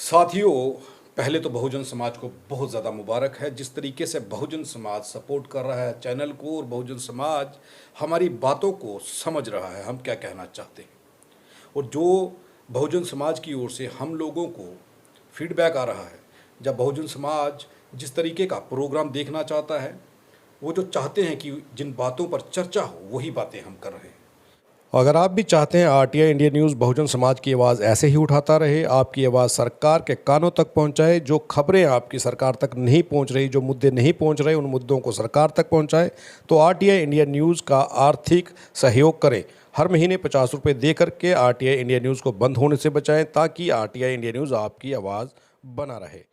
साथियों, पहले तो बहुजन समाज को बहुत ज़्यादा मुबारक है। जिस तरीके से बहुजन समाज सपोर्ट कर रहा है चैनल को और बहुजन समाज हमारी बातों को समझ रहा है हम क्या कहना चाहते हैं, और जो बहुजन समाज की ओर से हम लोगों को फीडबैक आ रहा है, जब बहुजन समाज जिस तरीके का प्रोग्राम देखना चाहता है, वो जो चाहते हैं कि जिन बातों पर चर्चा हो वही बातें हम कर रहे हैं। अगर आप भी चाहते हैं RTI India news Bahujan Samaj की आवाज़ ऐसे ही उठाता रहे, आपकी आवाज़ सरकार के कानों तक पहुंचाए, जो खबरें आपकी सरकार तक नहीं पहुंच रही, जो मुद्दे नहीं पहुंच रहे, उन मुद्दों को सरकार तक पहुंचाए, तो आरटीआई इंडिया न्यूज़ का आर्थिक सहयोग करें। हर महीने 50 रुपये दे करके आरटीआई इंडिया न्यूज़ को बंद होने से बचाएं, ताकि आरटीआई इंडिया न्यूज़ आपकी आवाज़ बना रहे।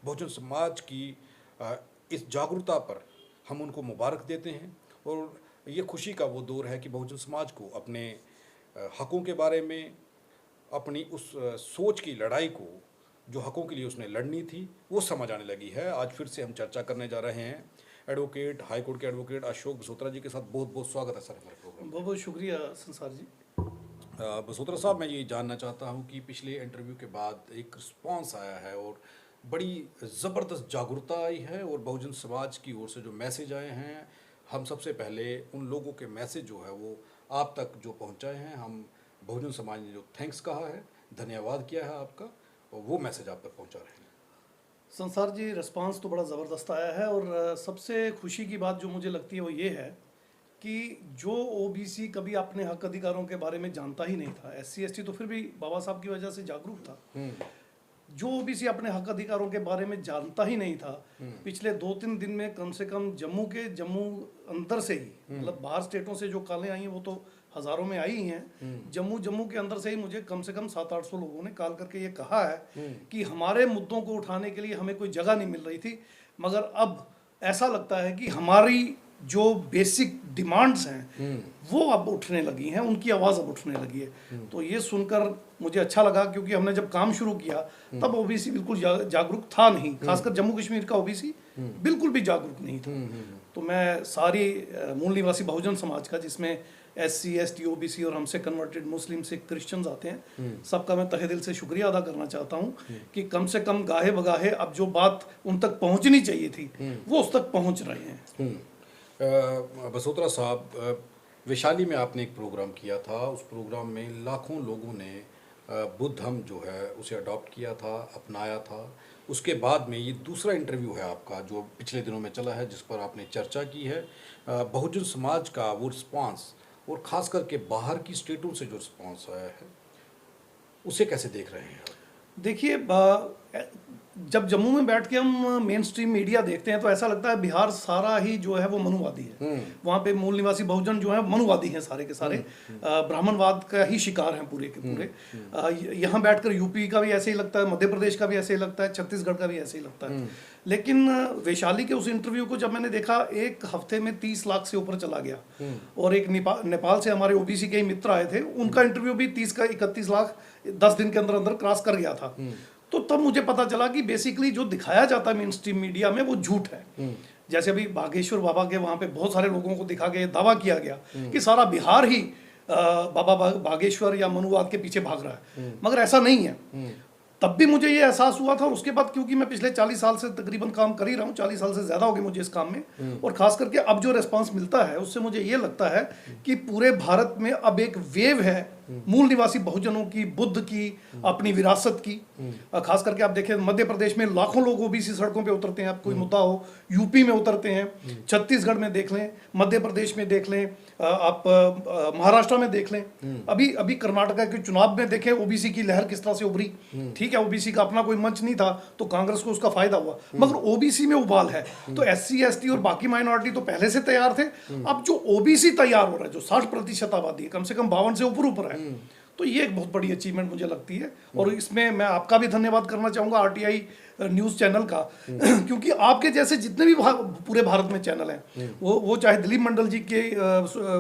बहुजन समाज की इस जागरूकता पर हम उनको मुबारक देते हैं, और ये खुशी का वो दौर है कि बहुजन समाज को अपने हकों के बारे में, अपनी उस सोच की लड़ाई को, जो हकों के लिए उसने लड़नी थी, वो समझ आने लगी है। आज फिर से हम चर्चा करने जा रहे हैं एडवोकेट, हाई कोर्ट के एडवोकेट अशोक बसोत्रा जी के साथ। बहुत बहुत स्वागत है सर हमारे प्रोग्राम। बहुत बहुत शुक्रिया संसार जी। बसोत्रा साहब, मैं ये जानना चाहता हूँ कि पिछले इंटरव्यू के बाद एक रिस्पॉन्स आया है और बड़ी ज़बरदस्त जागरूकता आई है, और बहुजन समाज की ओर से जो मैसेज आए हैं, हम सबसे पहले उन लोगों के मैसेज जो है वो आप तक जो पहुंचाए हैं, हम बहुजन समाज ने जो थैंक्स कहा है, धन्यवाद किया है आपका, और वो मैसेज आप तक पहुंचा रहे हैं। संसार जी, रिस्पांस तो बड़ा ज़बरदस्त आया है, और सबसे खुशी की बात जो मुझे लगती है वो ये है कि जो ओबीसी कभी अपने हक अधिकारों के बारे में जानता ही नहीं था, एससी एसटी तो फिर भी बाबा साहब की वजह से जागरूक था, जो ओबीसी अपने हक अधिकारों के बारे में जानता ही नहीं था, पिछले 2-3 दिन में कम से कम जम्मू अंदर से ही, मतलब बाहर स्टेटों से जो कॉलें आई हैं वो तो हजारों में आई ही हैं, जम्मू के अंदर से ही मुझे कम से कम 700-800 लोगों ने कॉल करके ये कहा है कि हमारे मुद्दों को उठाने के लिए हमें कोई जगह नहीं मिल रही थी, मगर अब ऐसा लगता है कि हमारी जो बेसिक डिमांड्स हैं वो अब उठने लगी हैं, उनकी आवाज़ अब उठने लगी है। तो ये सुनकर मुझे अच्छा लगा, क्योंकि हमने जब काम शुरू किया तब ओबीसी बिल्कुल जागरूक था नहीं, खासकर जम्मू कश्मीर का ओबीसी बिल्कुल भी जागरूक नहीं था। तो मैं सारी मूल निवासी बहुजन समाज का, जिसमें एससी एसटी ओबीसी और हमसे कन्वर्टेड मुस्लिम सिख क्रिश्चियंस आते हैं, सबका मैं तहे दिल से शुक्रिया अदा करना चाहता हूँ कि कम से कम गाहे बगाहे अब जो बात उन तक पहुँचनी चाहिए थी वो उस तक पहुँच रहे हैं। बसोत्रा साहब, वैशाली में आपने एक प्रोग्राम किया था, उस प्रोग्राम में लाखों लोगों ने बुद्धम जो है उसे अडॉप्ट किया था, अपनाया था। उसके बाद में ये दूसरा इंटरव्यू है आपका जो पिछले दिनों में चला है, जिस पर आपने चर्चा की है। बहुजन समाज का वो रिस्पांस, और ख़ास करके बाहर की स्टेटों से जो रिस्पांस आया है, उसे कैसे देख रहे हैं आप? देखिए, जब जम्मू में बैठ के हम मेन स्ट्रीम मीडिया देखते हैं तो ऐसा लगता है बिहार सारा ही जो है वो मनुवादी है। वहाँ पे मूल निवासी बहुजन जो है मनुवादी हैं, सारे के सारे ब्राह्मणवाद का ही शिकार हैं पूरे के पूरे। यहाँ बैठकर यूपी का भी ऐसे ही लगता है, मध्य प्रदेश का भी ऐसे ही लगता है, छत्तीसगढ़ का भी ऐसे ही लगता है। लेकिन वैशाली के उस इंटरव्यू को जब मैंने देखा, एक हफ्ते में 30 लाख से ऊपर चला गया, और एक नेपाल से हमारे ओबीसी के ही मित्र आए थे, उनका इंटरव्यू भी 30 का 31 लाख 10 दिन के अंदर अंदर क्रॉस कर गया था। तो तब मुझे पता चला कि बेसिकली जो दिखाया जाता है मेन स्ट्रीम मीडिया में वो झूठ है। जैसे अभी बागेश्वर बाबा के वहाँ पे बहुत सारे लोगों को दिखा के दावा किया गया कि सारा बिहार ही बाबा बागेश्वर या मनुवाद के पीछे भाग रहा है, मगर ऐसा नहीं है। तब भी मुझे ये एहसास हुआ था, और उसके बाद क्योंकि मैं पिछले 40 साल से तकरीबन काम कर ही रहा हूँ, 40 साल से ज़्यादा हो गए मुझे इस काम में, और खास करके अब जो रिस्पांस मिलता है उससे मुझे ये लगता है कि पूरे भारत में अब एक वेव है मूल निवासी बहुजनों की, बुद्ध की, अपनी विरासत की। खास करके आप देखें मध्य प्रदेश में लाखों लोग ओबीसी सड़कों पे उतरते हैं, आप कोई मुद्दा हो, यूपी में उतरते हैं, छत्तीसगढ़ में देख लें, मध्य प्रदेश में देख लें, आप महाराष्ट्र में देख लें, अभी कर्नाटका के चुनाव में देखें ओबीसी की लहर किस तरह से उभरी। ठीक है, ओबीसी का अपना कोई मंच नहीं था तो कांग्रेस को उसका फायदा हुआ, मगर ओबीसी में उबाल है। तो एससी एसटी और बाकी माइनॉरिटी तो पहले से तैयार थे, अब जो ओबीसी तैयार हो रहा है, जो 60% आबादी है, कम से कम 52 से ऊपर है, तो ये एक बहुत बड़ी अचीवमेंट मुझे लगती है। और इसमें मैं आपका भी धन्यवाद करना चाहूँगा, आरटीआई न्यूज़ चैनल का, क्योंकि आपके जैसे जितने भी पूरे भारत में चैनल हैं, वो चाहे दिलीप मंडल जी के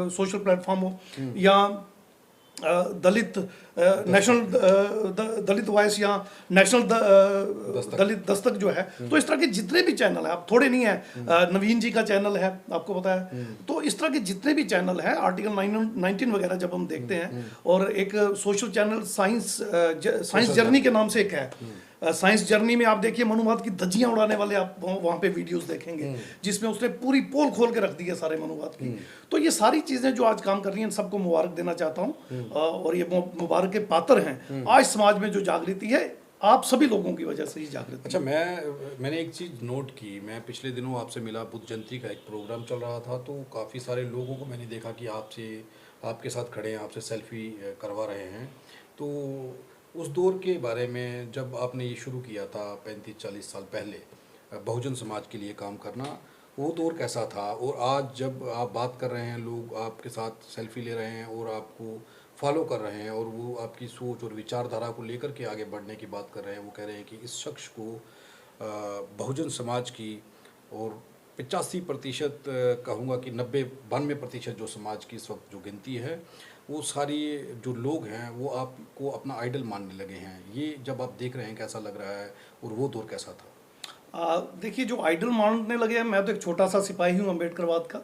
सोशल प्लेटफॉर्म हो, या दलित नेशनल दलित वॉइस या नेशनल दलित दस्तक जो है, तो इस तरह के जितने भी चैनल हैं, आप थोड़े नहीं है, नवीन जी का चैनल है, आपको पता है, तो इस तरह के जितने भी चैनल हैं, आर्टिकल 19 वगैरह जब हम देखते हैं, और एक सोशल चैनल साइंस जर्नी के नाम से एक है, साइंस जर्नी में आप देखिए मनुवाद की धज्जियां उड़ाने वाले आप वहाँ पे वीडियोस देखेंगे, जिसमें उसने पूरी पोल खोल के रख दी है सारे मनुवाद की। तो ये सारी चीज़ें जो आज काम कर रही हैं, सबको मुबारक देना चाहता हूँ, और ये मुबारक के पात्र हैं। आज समाज में जो जागृति है, आप सभी लोगों की वजह से ही जागृति। अच्छा, मैंने एक चीज़ नोट की, मैं पिछले दिनों आपसे मिला, बुद्ध जयंती का एक प्रोग्राम चल रहा था, तो काफ़ी सारे लोगों को मैंने देखा कि आपके साथ खड़े हैं, आपसे सेल्फी करवा रहे हैं। तो उस दौर के बारे में, जब आपने ये शुरू किया था 35-40 साल पहले बहुजन समाज के लिए काम करना, वो दौर कैसा था? और आज जब आप बात कर रहे हैं, लोग आपके साथ सेल्फी ले रहे हैं और आपको फॉलो कर रहे हैं, और वो आपकी सोच और विचारधारा को लेकर के आगे बढ़ने की बात कर रहे हैं, वो कह रहे हैं कि इस शख्स को बहुजन समाज की, और 85% कहूँगा कि 90-92% जो समाज की इस वक्त जो गिनती है, वो सारी जो लोग हैं वो आपको अपना आइडल मानने लगे हैं। ये जब आप देख रहे हैं, कैसा लग रहा है, और वो दौर कैसा था? देखिए, जो आइडल मानने लगे हैं, मैं तो एक छोटा सा सिपाही हूँ अम्बेडकरवाद का।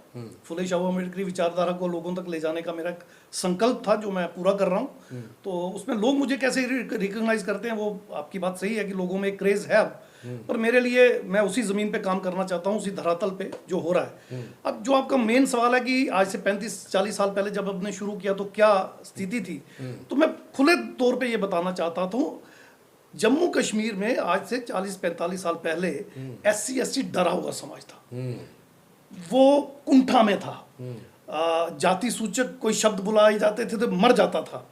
फुले शाह अम्बेडकरी विचारधारा को लोगों तक ले जाने का मेरा एक संकल्प था, जो मैं पूरा कर रहा हूँ। तो उसमें लोग मुझे कैसे रिकॉग्नाइज करते हैं, वो आपकी बात सही है कि लोगों में एक क्रेज है अब, पर मेरे लिए, मैं उसी ज़मीन पे काम करना चाहता हूँ, उसी धरातल पे जो हो रहा है। अब जो आपका मेन सवाल है कि आज से 35-40 साल पहले जब आपने शुरू किया तो क्या स्थिति थी, तो मैं खुले तौर पे ये बताना चाहता था, जम्मू कश्मीर में आज से 40-45 साल पहले SC/ST डरा हुआ समाज था, वो कुंठा में था। जाति सूचक कोई शब्द बुलाए जाते थे तो मर जाता था,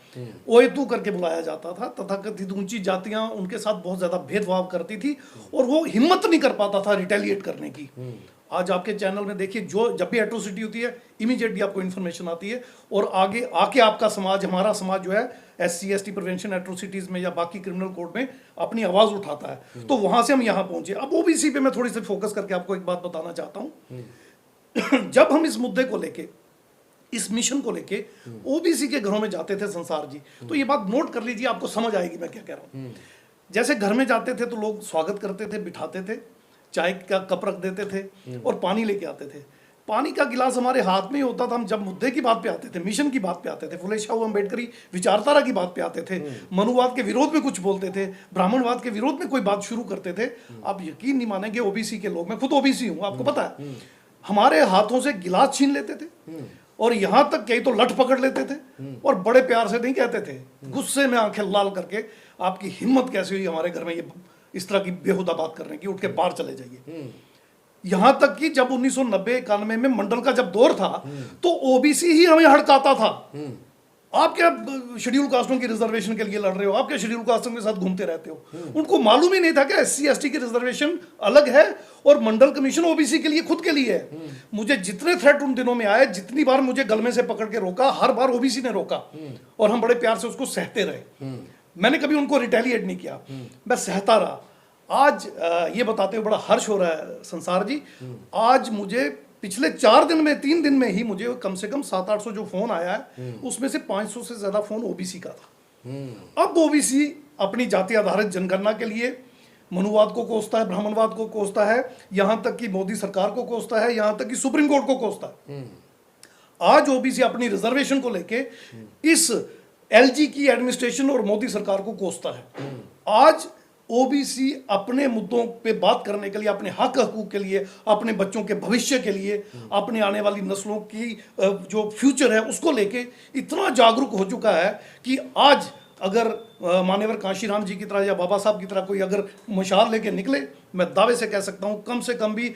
ओए तू करके बुलाया जाता था। तथाकथित ऊंची जातियां उनके साथ बहुत ज्यादा भेदभाव करती थी, और वो हिम्मत नहीं कर पाता था रिटेलिएट करने की। आज आपके चैनल में देखिए, जो जब भी एट्रोसिटी होती है, इमीडिएटली आपको इन्फॉर्मेशन आती है, और आगे आके आपका समाज, हमारा समाज जो है SC/ST प्रिवेंशन एट्रोसिटीज में या बाकी क्रिमिनल कोड में अपनी आवाज उठाता है। तो वहां से हम यहाँ पहुंचे। अब OBC पे मैं थोड़ी सी फोकस करके आपको एक बात बताना चाहता हूँ। जब हम इस मुद्दे को लेके, इस मिशन को लेके OBC के घरों में जाते थे संसार जी, तो ये बात नोट कर लीजिए, आपको समझ आएगी मैं क्या कह रहा हूँ। जैसे घर में जाते थे तो लोग स्वागत करते थे, बिठाते थे, चाय का कप रख देते थे और पानी लेके आते थे। पानी का गिलास हमारे हाथ में ही होता था। हम जब मुद्दे की बात पे आते थे, मिशन की बात पे आते थे, फुले शाह अम्बेडकरी विचारधारा की बात पे आते थे, मनुवाद के विरोध में कुछ बोलते थे, ब्राह्मणवाद के विरोध में कोई बात शुरू करते थे, आप यकीन नहीं मानेंगे, OBC के लोग, मैं खुद OBC हूँ, आपको पता है, हमारे हाथों से गिलास छीन लेते थे, और यहाँ तक कई तो लठ पकड़ लेते थे, और बड़े प्यार से नहीं कहते थे, गुस्से में आंखें लाल करके, आपकी हिम्मत कैसे हुई हमारे घर में ये इस तरह की बेहुदा बात करने की, उठ के बाहर चले जाइए। यहां तक कि जब 1990-91 में मंडल का जब दौर था, तो OBC ही हमें हड़काता था। आप क्या शेड्यूल कास्टों की रिजर्वेशन के लिए लड़ रहे हो, आप क्या शेड्यूल कास्टों के साथ घूमते रहते हो? उनको मालूम ही नहीं था कि SC/ST की रिजर्वेशन अलग है और मंडल कमीशन OBC के लिए, खुद के लिए है। मुझे जितने थ्रेट उन दिनों में आए, जितनी बार मुझे गलमे से पकड़ के रोका, हर बार OBC ने रोका, और हम बड़े प्यार से उसको सहते रहे। मैंने कभी उनको रिटेलिएट नहीं किया, मैं सहता रहा। आज ये बताते हुए बड़ा हर्ष हो रहा है संसार जी, आज मुझे पिछले 4 दिन में, 3 दिन में ही मुझे कम से कम 700-800 जो फोन आया है, उसमें से 500 से ज्यादा फोन OBC का था। अब OBC अपनी जाति आधारित जनगणना के लिए मनुवाद को कोसता है, ब्राह्मणवाद को कोसता है, यहां तक कि मोदी सरकार को कोसता है, यहां तक कि सुप्रीम कोर्ट को कोसता है। आज OBC अपनी रिजर्वेशन को लेके इस LG की एडमिनिस्ट्रेशन और मोदी सरकार को कोसता है। आज OBC अपने मुद्दों पे बात करने के लिए, अपने हक हकूक के लिए, अपने बच्चों के भविष्य के लिए, अपने आने वाली नस्लों की जो फ्यूचर है उसको लेके इतना जागरूक हो चुका है कि आज अगर मान्यवर कांशीराम जी की तरह या बाबा साहब की तरह कोई अगर मशाल लेके निकले, मैं दावे से कह सकता हूँ कम से कम भी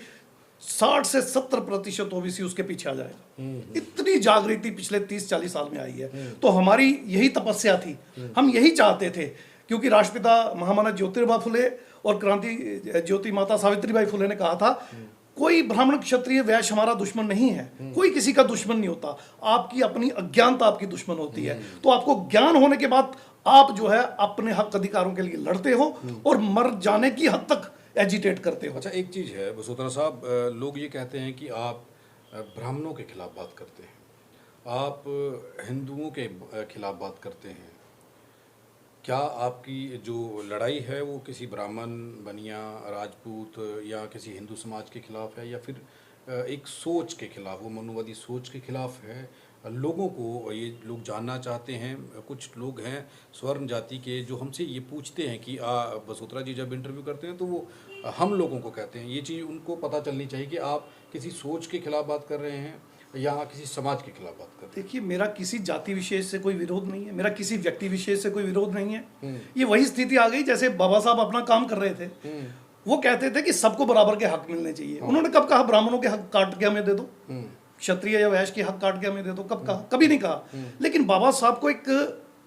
60 से 70% OBC उसके पीछे आ जाएगा। इतनी जागृति पिछले 30-40 साल में आई है। तो हमारी यही तपस्या थी, हम यही चाहते थे, क्योंकि राष्ट्रपिता महामानव ज्योतिबा फुले और क्रांति ज्योति माता सावित्रीबाई फुले ने कहा था, कोई ब्राह्मण क्षत्रिय वैश्य हमारा दुश्मन नहीं है, कोई किसी का दुश्मन नहीं होता, आपकी अपनी अज्ञानता आपकी दुश्मन होती है। तो आपको ज्ञान होने के बाद आप जो है अपने हक अधिकारों के लिए लड़ते हो और मर जाने की हद तक एजिटेट करते हो। अच्छा, एक चीज़ है बसोतरा साहब, लोग ये कहते हैं कि आप ब्राह्मणों के खिलाफ बात करते हैं, आप हिंदुओं के खिलाफ बात करते हैं, क्या आपकी जो लड़ाई है वो किसी ब्राह्मण, बनिया, राजपूत या किसी हिंदू समाज के खिलाफ है, या फिर एक सोच के खिलाफ, वो मनुवादी सोच के खिलाफ है? लोगों को ये लोग जानना चाहते हैं। कुछ लोग हैं स्वर्ण जाति के जो हमसे ये पूछते हैं कि बसोत्रा जी जब इंटरव्यू करते हैं तो वो हम लोगों को कहते हैं, ये चीज़ उनको पता चलनी चाहिए कि आप किसी सोच के खिलाफ बात कर रहे हैं या किसी समाज के खिलाफ बात कर रहे देखिए, मेरा किसी जाति विशेष से कोई विरोध नहीं है, मेरा किसी व्यक्ति विशेष से कोई विरोध नहीं है। ये वही स्थिति आ गई जैसे बाबा साहब अपना काम कर रहे थे, वो कहते थे कि सबको बराबर के हक मिलने चाहिए। उन्होंने कब कहा ब्राह्मणों के हक काट के हमें दे दो, क्षत्रिय या वैश्य के हक काट के हमें दे दो? कब कहा? कभी नहीं कहा। लेकिन बाबा साहब को एक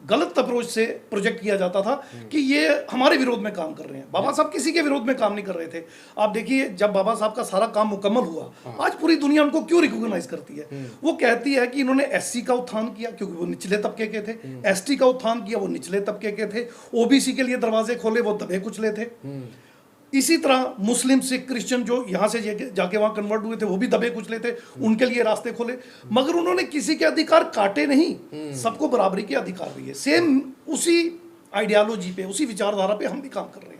गलत अप्रोच से प्रोजेक्ट किया जाता था कि ये हमारे विरोध में काम कर रहे हैं। बाबा साहब किसी के विरोध में काम नहीं कर रहे थे। आप देखिए, जब बाबा साहब का सारा काम मुकम्मल हुआ, आज पूरी दुनिया उनको क्यों रिकॉग्नाइज करती है? वो कहती है कि इन्होंने एससी का उत्थान किया क्योंकि वो निचले तबके के थे, एसटी का उत्थान किया, वो निचले तबके के थे, ओबीसी के लिए दरवाजे खोले, वो दबे कुचले थे। इसी तरह मुस्लिम, सिख, क्रिश्चियन जो यहाँ से जाके वहाँ कन्वर्ट हुए थे, वो भी दबे कुचले थे, उनके लिए रास्ते खोले। मगर उन्होंने किसी के अधिकार काटे नहीं, सबको बराबरी के अधिकार दिए। सेम उसी आइडियोलॉजी पे, उसी विचारधारा पे हम भी काम कर रहे हैं।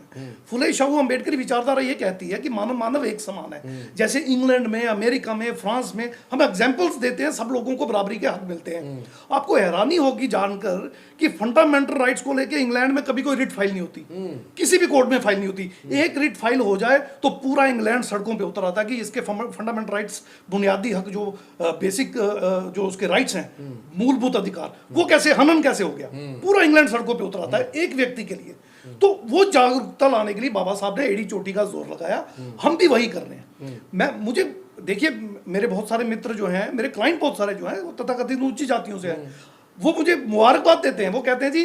फुले शाहू अम्बेडकरी विचारधारा ये कहती है कि मानव मानव एक समान है। जैसे इंग्लैंड में, अमेरिका में, फ्रांस में हम एग्जाम्पल्स देते हैं, सब लोगों को बराबरी के हक मिलते हैं। आपको हैरानी होगी जानकर कि फंडामेंटल राइट्स को लेकर इंग्लैंड में कभी कोई रिट फाइल नहीं होती, किसी भी कोर्ट में फाइल नहीं होती। एक रिट फाइल हो जाए तो पूरा इंग्लैंड सड़कों पर उतर आता है कि इसके फंडामेंटल राइट्स, बुनियादी हक, जो बेसिक जो उसके राइट्स हैं, मूलभूत अधिकार, वो कैसे हनन कैसे हो गया। पूरा इंग्लैंड सड़कों पर उतर आता है एक व्यक्ति के लिए। तो वो जागरूकता लाने के लिए बाबा साहब ने एड़ी चोटी का जोर लगाया। हम भी वही कर रहे हैं। मुझे देखिए, मेरे बहुत सारे मित्र जो हैं, मेरे क्लाइंट बहुत सारे जो हैं, वो तथाकथित ऊंची जातियों से हैं। वो मुझे मुबारकबाद देते हैं। वो कहते हैं जी,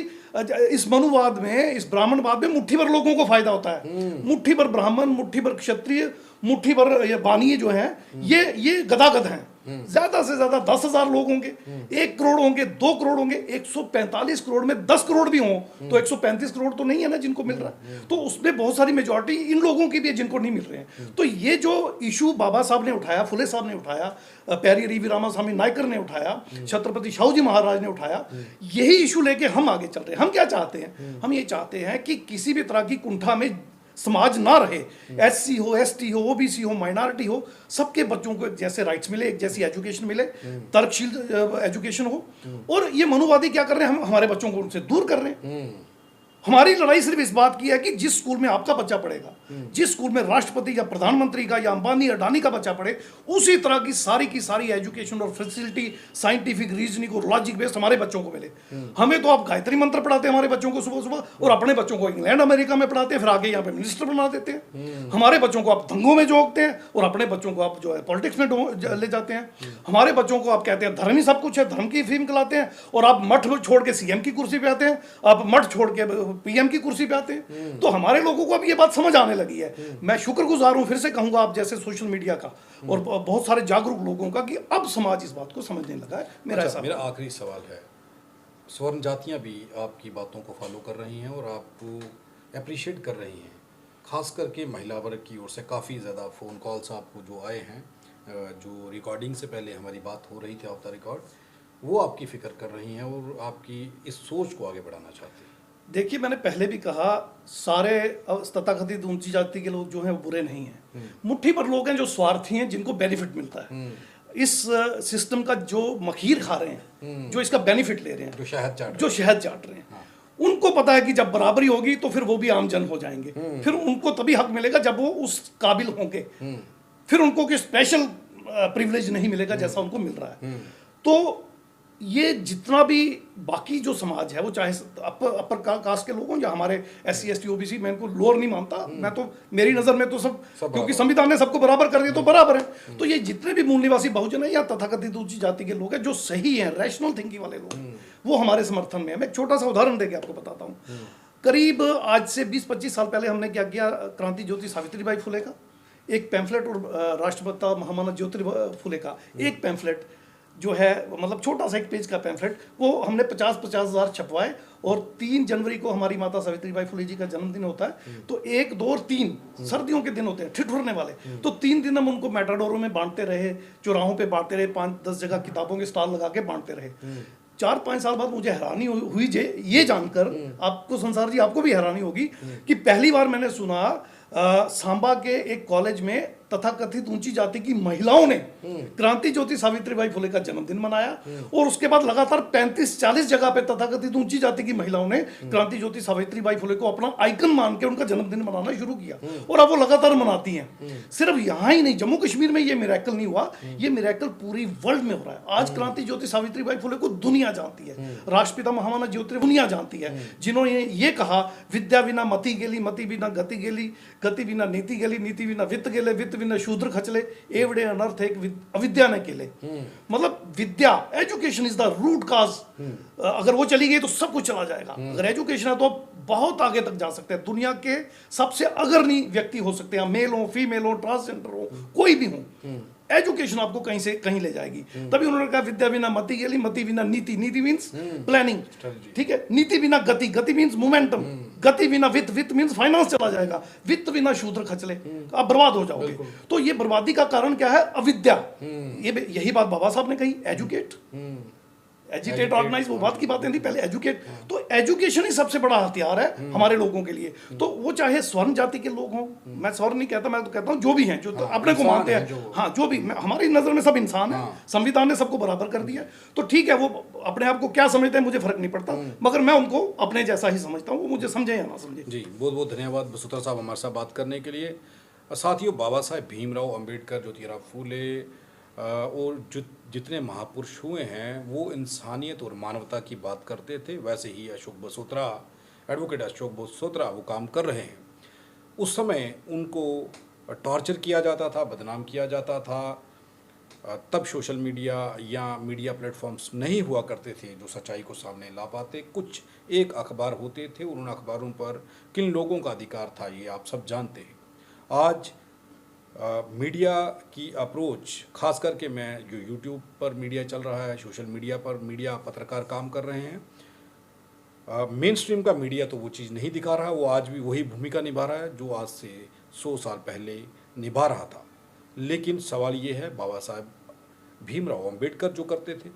इस मनुवाद में, इस ब्राह्मणवाद में मुट्ठी भर लोगों को फायदा होता है। मुट्ठी भर ब्राह्मण, मुट्ठी भर क्षत्रिय, मुट्ठी भर ये बानिये जो हैं, ये गदागद हैं। ज्यादा से ज्यादा 10,000 लोग होंगे, 1 करोड़ होंगे, 2 करोड़ होंगे, 145 करोड़ में 10 करोड़ भी हों तो 135 करोड़ तो नहीं है ना जिनको मिल रहा है। तो उसमें बहुत सारी मेजॉरिटी इन लोगों की भी है जिनको नहीं मिल रहे हैं। तो ये जो इशू बाबा साहब ने उठाया, फुले साहब ने उठाया, प्यारी वी रामास्वामी नायकर ने उठाया, छत्रपति शाहू जी महाराज ने उठाया, यही इशू लेके हम आगे चल रहे हैं। हम क्या चाहते हैं? हम ये चाहते हैं कि किसी भी तरह की कुंठा में समाज ना रहे। एससी हो, एसटी हो, ओबीसी हो, माइनॉरिटी हो, सबके बच्चों को एक जैसे राइट्स मिले, एक जैसी एजुकेशन मिले, तर्कशील एजुकेशन हो। और ये मनुवादी क्या कर रहे हैं? हम हमारे बच्चों को उनसे दूर कर रहे हैं। हमारी लड़ाई सिर्फ इस बात की है कि जिस स्कूल में आपका बच्चा पढ़ेगा, जिस स्कूल में राष्ट्रपति या प्रधानमंत्री का या अंबानी या अडानी का बच्चा पढ़े, उसी तरह की सारी एजुकेशन और फैसिलिटी, साइंटिफिक, रीजनिंग और लॉजिक बेस्ड हमारे बच्चों को मिले। हमें तो आप गायत्री मंत्र पढ़ाते हैं हमारे बच्चों को सुबह सुबह, और अपने बच्चों को इंग्लैंड अमेरिका में पढ़ाते हैं, फिर आगे यहाँ पे मिनिस्टर बना देते हैं। हमारे बच्चों को आप दंगों में जोड़ते हैं और अपने बच्चों को आप जो है पॉलिटिक्स में ले जाते हैं। हमारे बच्चों को आप कहते हैं धर्म ही सब कुछ है, धर्म की फिल्म खिलाते हैं, और आप मठ छोड़ के सीएम की कुर्सी पे आते हैं, आप मठ छोड़ के पीएम की कुर्सी आते हैं। तो हमारे लोगों को अब ये बात समझ आने लगी है। मैं शुक्रगुजार हूं, फिर से कहूंगा, आप जैसे सोशल मीडिया का और बहुत सारे जागरूक लोगों का, कि अब समाज इस बात को समझने लगा है। मेरा आखिरी सवाल है, स्वर्ण जातियां भी आपकी बातों को फॉलो कर रही हैं और आपको अप्रिशिएट कर रही हैं, खास करके महिला वर्ग की ओर से काफ़ी ज़्यादा फ़ोन कॉल्स आपको जो आए हैं, जो रिकॉर्डिंग से पहले हमारी बात हो रही थी ऑफ द रिकॉर्ड, वो आपकी फ़िक्र कर रही हैं और आपकी इस सोच को आगे बढ़ाना चाहती हैं। देखिए, मैंने पहले भी कहा, सारे तथाकथित ऊंची जाति के लोग जो हैं वो बुरे नहीं हैं। मुट्ठी भर लोग हैं जो स्वार्थी हैं, जिनको बेनिफिट मिलता है। इस सिस्टम का जो मखीर खा रहे हैं, जो इसका बेनिफिट ले रहे हैं, जो शहद चाट रहे हैं, उनको पता है कि जब बराबरी होगी तो फिर वो भी आम जन हो जाएंगे। फिर उनको तभी हक मिलेगा जब वो उस काबिल होंगे। फिर उनको कोई स्पेशल प्रिविलेज नहीं मिलेगा जैसा उनको मिल रहा है। तो ये जितना भी बाकी जो समाज है, वो चाहे अपर कास्ट के लोग हों या हमारे SC ST OBC, मैं इनको लोअर नहीं मानता। मैं तो, मेरी नज़र में तो सब क्योंकि संविधान ने सबको बराबर कर दिया तो बराबर है। तो ये जितने भी मूल निवासी बहुजन है या तथाकथित ऊंची जाति के लोग हैं, जो सही हैं, रैशनल थिंकिंग वाले लोग, वो हमारे समर्थन में है। मैं एक छोटा सा उदाहरण देके आपको बताता हूँ। करीब आज से 20-25 साल पहले हमने क्या किया, क्रांति ज्योति सावित्रीबाई फुले का एक पैम्फलेट और राष्ट्रपिता महामानव ज्योतिबा फुले का एक पैम्फलेट जो है, मतलब छोटा सा एक पेज का पैम्फलेट, वो हमने 50-50 हज़ार छपवाए। और 3 जनवरी को हमारी माता सावित्रीबाई फुले जी का जन्मदिन होता है। तो 1, 2 और 3 सर्दियों के दिन होते हैं, ठिठुरने वाले। तो 3 दिन हम उनको मेटाडोरों में बांटते रहे, चौराहों पे बांटते रहे, 5-10 जगह किताबों के स्टॉल लगा के बांटते रहे। 4-5 साल बाद मुझे हैरानी हुई ये जानकर, आपको संसार जी आपको भी हैरानी होगी कि पहली बार मैंने सुना सांबा के एक कॉलेज में तथाकथित ऊंची जाति की महिलाओं ने क्रांति ज्योति सावित्रीबाई फुले का जन्मदिन मनाया, और उसके बाद लगातार 35-40 जगह पे तथाकथित ऊंची जाति की महिलाओं ने क्रांति ज्योति सावित्रीबाई फुले को अपना आइकन मान के उनका जन्मदिन मनाना शुरू किया, और अब वो लगातार मनाती हैं। सिर्फ यहाँ ही नहीं, जम्मू कश्मीर में ये मिरेकल नहीं हुआ, ये मिरेकल पूरी वर्ल्ड में हो रहा है। आज क्रांति ज्योति सावित्रीबाई फुले को दुनिया जानती है, राष्ट्रपिता महामानव ज्योतिराव दुनिया जानती है, जिन्होंने ये कहा, विद्या बिना मति गेली, मति बिना गति गेली, गति बिना नीति गेली, नीति बिना वित्त गेले, वित्त बिना शूद्र खचले, एवढे अनर्थ एक अविद्या ने केले। मतलब विद्या, education is the root cause. अगर वो चली गई तो सब कुछ चला जाएगा। अगर एजुकेशन है तो बहुत आगे तक जा सकते हैं, दुनिया के सबसे अग्रणी व्यक्ति हो सकते हैं, मेल हो, फीमेल हो, ट्रांसजेंडर हो, कोई भी हो, एजुकेशन आपको कहीं से कहीं ले जाएगी। तभी उन्होंने कहा विद्या बिना मति गेली, मति बिना नीति, नीति मीन्स प्लानिंग, ठीक है, नीति बिना गति, गति मीन्स मोमेंटम, गति बिना वित्त, वित्त मीन्स फाइनेंस चला जाएगा, वित्त बिना शूद्र खचले, आप बर्बाद हो जाओगे। तो ये बर्बादी का कारण क्या है? अविद्या। ये यही बात बाबा साहब ने कही, एजुकेट, एजुकेट, ऑर्गेनाइज, वो बात की बातें थी पहले, एजुकेट। तो एजुकेशन ही सबसे बड़ा हथियार है हमारे लोगों के लिए। तो वो चाहे स्वर्ण जाति के लोग हों, मैं स्वर्ण नहीं कहता, मैं तो कहता हूँ जो भी हैं, जो अपने को मानते हैं, हाँ, जो भी, हमारी नजर में सब इंसान है, संविधान ने सबको बराबर कर दिया। तो ठीक है, वो अपने आप को क्या समझते हैं मुझे फर्क नहीं पड़ता, मगर मैं उनको अपने जैसा ही समझता हूँ, वो मुझे समझे या ना समझे। जी, बहुत बहुत धन्यवाद बसोत्रा साहब हमारे साथ बात करने के लिए। साथियों, बाबा साहेब भीमराव अंबेडकर, ज्योतिराव फूले और जितने महापुरुष हुए हैं वो इंसानियत और मानवता की बात करते थे। वैसे ही अशोक बसोत्रा, एडवोकेट अशोक बसोत्रा, वो काम कर रहे हैं। उस समय उनको टॉर्चर किया जाता था, बदनाम किया जाता था। तब सोशल मीडिया या मीडिया प्लेटफॉर्म्स नहीं हुआ करते थे जो सच्चाई को सामने ला पाते। कुछ एक अखबार होते थे, उन अखबारों पर किन लोगों का अधिकार था ये आप सब जानते हैं। आज मीडिया की अप्रोच, खास करके मैं जो यूट्यूब पर मीडिया चल रहा है, सोशल मीडिया पर मीडिया पत्रकार काम कर रहे हैं, मेन स्ट्रीम का मीडिया तो वो चीज़ नहीं दिखा रहा। वो आज भी वही भूमिका निभा रहा है जो आज से 100 साल पहले निभा रहा था। लेकिन सवाल ये है, बाबा साहब भीमराव अंबेडकर जो करते थे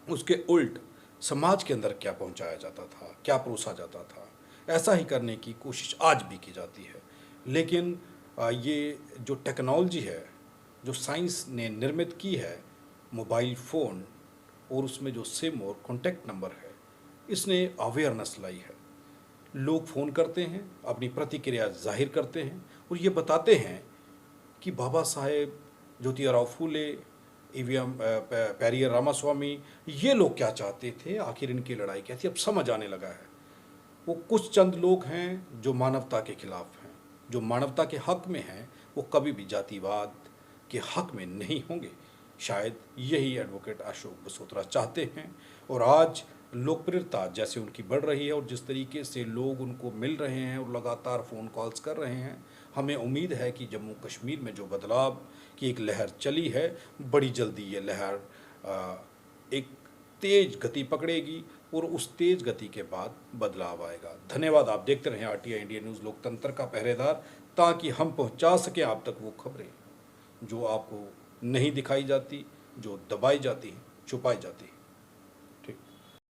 उसके उल्ट समाज के अंदर क्या पहुंचाया जाता था, क्या परोसा जाता था, ऐसा ही करने की कोशिश आज भी की जाती है। लेकिन ये जो टेक्नोलॉजी है, जो साइंस ने निर्मित की है, मोबाइल फ़ोन और उसमें जो सिम और कॉन्टैक्ट नंबर है, इसने अवेयरनेस लाई है। लोग फ़ोन करते हैं, अपनी प्रतिक्रिया जाहिर करते हैं और ये बताते हैं कि बाबा साहेब, ज्योतिराव फूले, ईवीएम पेरियर रामास्वामी, ये लोग क्या चाहते थे, आखिर इनकी लड़ाई क्या थी, अब समझ आने लगा है। वो कुछ चंद लोग हैं जो मानवता के खिलाफ हैं, जो मानवता के हक में हैं, वो कभी भी जातिवाद के हक में नहीं होंगे। शायद यही एडवोकेट अशोक बसोत्रा चाहते हैं। और आज लोकप्रियता जैसे उनकी बढ़ रही है और जिस तरीके से लोग उनको मिल रहे हैं और लगातार फ़ोन कॉल्स कर रहे हैं, हमें उम्मीद है कि जम्मू कश्मीर में जो बदलाव की एक लहर चली है, बड़ी जल्दी ये लहर एक तेज़ गति पकड़ेगी और उस तेज़ गति के बाद बदलाव आएगा। धन्यवाद। आप देखते रहें आरटीआई इंडिया न्यूज़, लोकतंत्र का पहरेदार, ताकि हम पहुंचा सकें आप तक वो खबरें जो आपको नहीं दिखाई जाती, जो दबाई जाती हैं, छुपाई जाती हैं।